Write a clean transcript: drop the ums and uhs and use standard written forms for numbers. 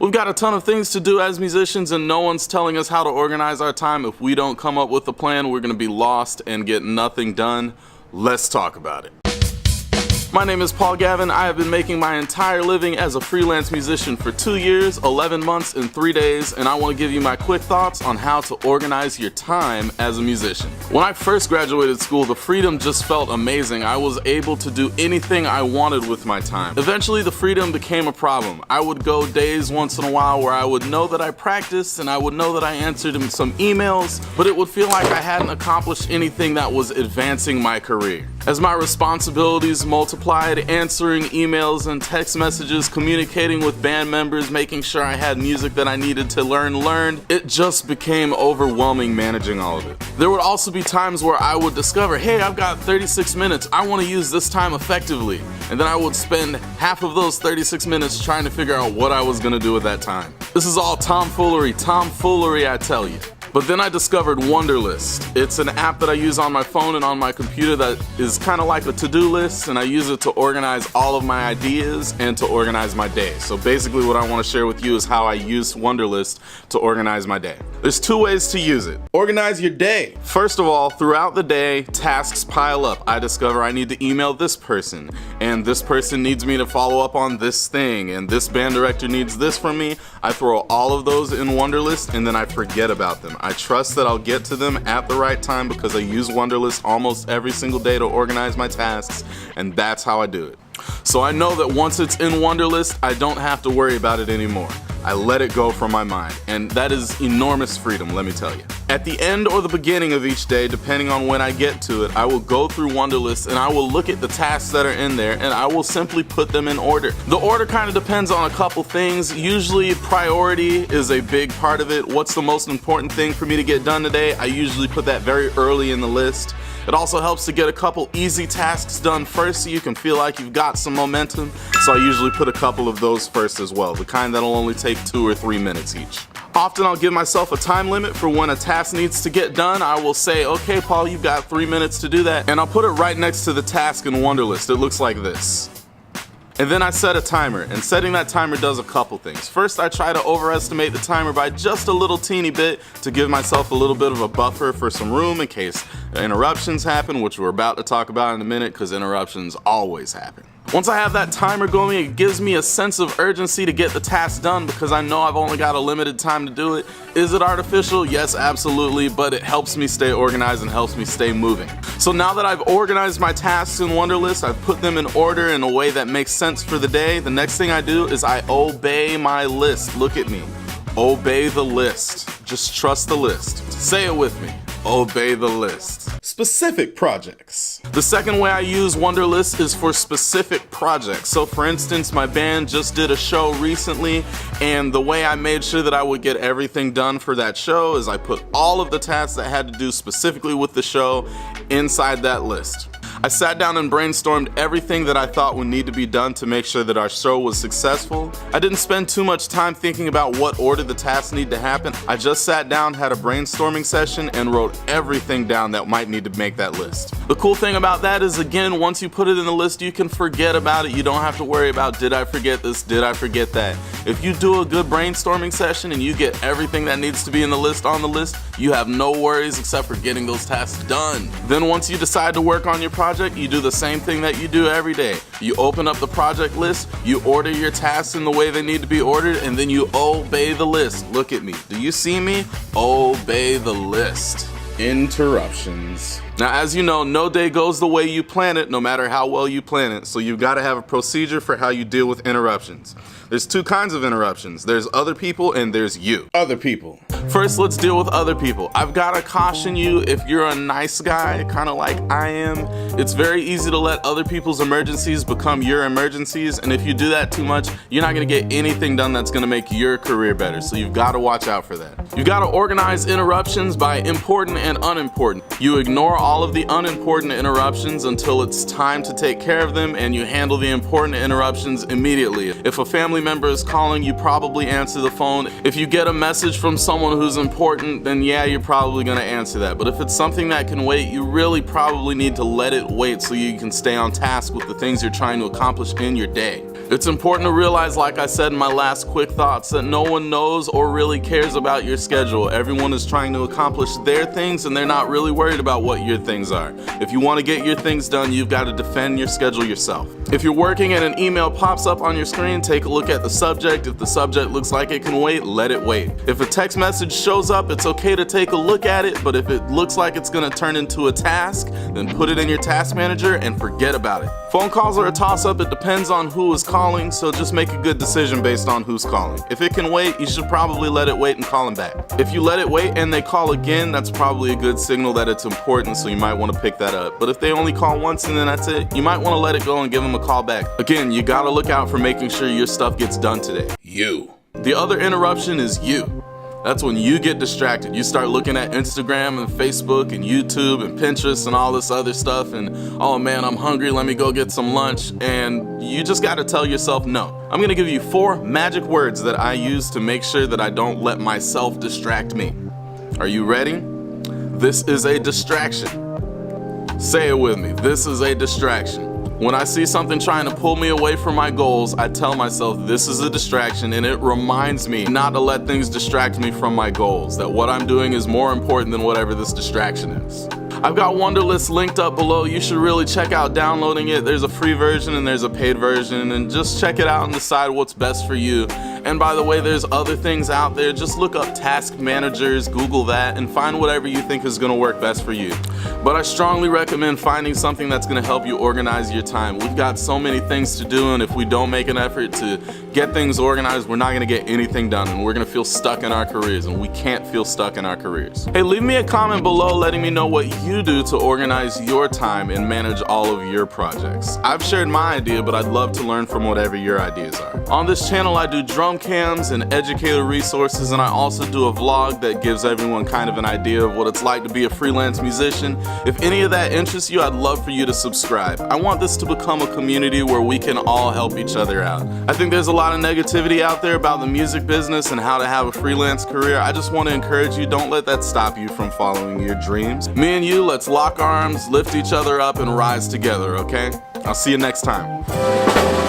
We've got a ton of things to do as musicians, and no one's telling us how to organize our time. If we don't come up with a plan, we're going to be lost and get nothing done. Let's talk about it. My name is Paul Gavin. I have been making my entire living as a freelance musician for 2 years, 11 months, and 3 days, and I want to give you my quick thoughts on how to organize your time as a musician. When I first graduated school, the freedom just felt amazing. I was able to do anything I wanted with my time. Eventually, the freedom became a problem. I would go days once in a while where I would know that I practiced and I would know that I answered some emails, but it would feel like I hadn't accomplished anything that was advancing my career. As my responsibilities multiplied, answering emails and text messages, communicating with band members, making sure I had music that I needed to learn, it just became overwhelming managing all of it. There would also be times where I would discover, hey, I've got 36 minutes, I want to use this time effectively. And then I would spend half of those 36 minutes trying to figure out what I was going to do with that time. This is all tomfoolery, I tell you. But then I discovered Wunderlist. It's an app that I use on my phone and on my computer that is kind of like a to-do list, and I use it to organize all of my ideas and to organize my day. So basically what I want to share with you is how I use Wunderlist to organize my day. There's 2 ways to use it. Organize your day. First of all, throughout the day, tasks pile up. I discover I need to email this person, and this person needs me to follow up on this thing, and this band director needs this from me. I throw all of those in Wunderlist, and then I forget about them. I trust that I'll get to them at the right time because I use Wunderlist almost every single day to organize my tasks, and that's how I do it. So I know that once it's in Wunderlist, I don't have to worry about it anymore. I let it go from my mind, and that is enormous freedom, let me tell you. At the end or the beginning of each day, depending on when I get to it, I will go through Wunderlist and I will look at the tasks that are in there and I will simply put them in order. The order kind of depends on a couple things. Usually priority is a big part of it. What's the most important thing for me to get done today? I usually put that very early in the list. It also helps to get a couple easy tasks done first so you can feel like you've got some momentum. So I usually put a couple of those first as well, the kind that'll only take 2 or 3 minutes each. Often I'll give myself a time limit for when a task needs to get done. I will say, okay, Paul, you've got 3 minutes to do that. And I'll put it right next to the task in Wunderlist. It looks like this. And then I set a timer, and setting that timer does a couple things. First, I try to overestimate the timer by just a little teeny bit to give myself a little bit of a buffer for some room in case interruptions happen, which we're about to talk about in a minute because interruptions always happen. Once I have that timer going, it gives me a sense of urgency to get the task done because I know I've only got a limited time to do it. Is it artificial? Yes, absolutely, but it helps me stay organized and helps me stay moving. So now that I've organized my tasks in Wunderlist, I've put them in order in a way that makes sense for the day, the next thing I do is I obey my list. Look at me. Obey the list. Just trust the list. Say it with me. Obey the list. Specific projects. The second way I use Wunderlist is for specific projects. So for instance, my band just did a show recently, and the way I made sure that I would get everything done for that show is I put all of the tasks that had to do specifically with the show inside that list. I sat down and brainstormed everything that I thought would need to be done to make sure that our show was successful. I didn't spend too much time thinking about what order the tasks need to happen. I just sat down, had a brainstorming session, and wrote everything down that might need to make that list. The cool thing about that is, again, once you put it in the list, you can forget about it. You don't have to worry about, did I forget this? Did I forget that? If you do a good brainstorming session and you get everything that needs to be in the list on the list, you have no worries except for getting those tasks done. Then once you decide to work on your project, you do the same thing that you do every day. You open up the project list, you order your tasks in the way they need to be ordered, and then you obey the list. Look at me. Do you see me? Obey the list. Interruptions. Now, as you know, no day goes the way you plan it, no matter how well you plan it. So you've got to have a procedure for how you deal with interruptions. There's 2 kinds of interruptions. There's other people and there's you. Other people. First, let's deal with other people. I've got to caution you, if you're a nice guy, kind of like I am, it's very easy to let other people's emergencies become your emergencies. And if you do that too much, you're not going to get anything done that's going to make your career better. So you've got to watch out for that. You've got to organize interruptions by important and unimportant. You ignore all of the unimportant interruptions until it's time to take care of them, and you handle the important interruptions immediately. If a family member is calling, you probably answer the phone. If you get a message from someone who's important, then yeah, you're probably going to answer that. But if it's something that can wait, you really probably need to let it wait so you can stay on task with the things you're trying to accomplish in your day. It's important to realize, like I said in my last quick thoughts, that no one knows or really cares about your schedule. Everyone is trying to accomplish their things and they're not really worried about what your things are. If you want to get your things done, you've got to defend your schedule yourself. If you're working and an email pops up on your screen, take a look at the subject. If the subject looks like it can wait, let it wait. If a text message shows up, it's okay to take a look at it, but if it looks like it's going to turn into a task, then put it in your task manager and forget about it. Phone calls are a toss-up. It depends on who is calling, so just make a good decision based on who's calling. If it can wait, you should probably let it wait and call them back. If you let it wait and they call again, that's probably a good signal that it's important, so you might want to pick that up. But if they only call once and then that's it, you might want to let it go and give them a call back. Again, you gotta look out for making sure your stuff gets done today. The other interruption is you. That's when you get distracted. You start looking at Instagram and Facebook and YouTube and Pinterest and all this other stuff and, oh man, I'm hungry, let me go get some lunch. And you just gotta tell yourself no. I'm gonna give you 4 magic words that I use to make sure that I don't let myself distract me. Are you ready? This is a distraction. Say it with me. This is a distraction. When I see something trying to pull me away from my goals, I tell myself this is a distraction, and it reminds me not to let things distract me from my goals, that what I'm doing is more important than whatever this distraction is. I've got Wunderlist linked up below. You should really check out downloading it. There's a free version and there's a paid version, and just check it out and decide what's best for you. And by the way, there's other things out there. Just look up task managers, Google that, and find whatever you think is gonna work best for you. But I strongly recommend finding something that's gonna help you organize your time. We've got so many things to do, and if we don't make an effort to get things organized, we're not gonna get anything done, and we're gonna feel stuck in our careers, and we can't feel stuck in our careers. Hey, leave me a comment below letting me know what you do to organize your time and manage all of your projects. I've shared my idea, but I'd love to learn from whatever your ideas are. On this channel, I do drum cams and educator resources, and I also do a vlog that gives everyone kind of an idea of what it's like to be a freelance musician. If any of that interests you, I'd love for you to subscribe. I want this to become a community where we can all help each other out. I think there's a lot of negativity out there about the music business and how to have a freelance career. I just want to encourage you, don't let that stop you from following your dreams. Me and you, let's lock arms, lift each other up, and rise together, okay? I'll see you next time.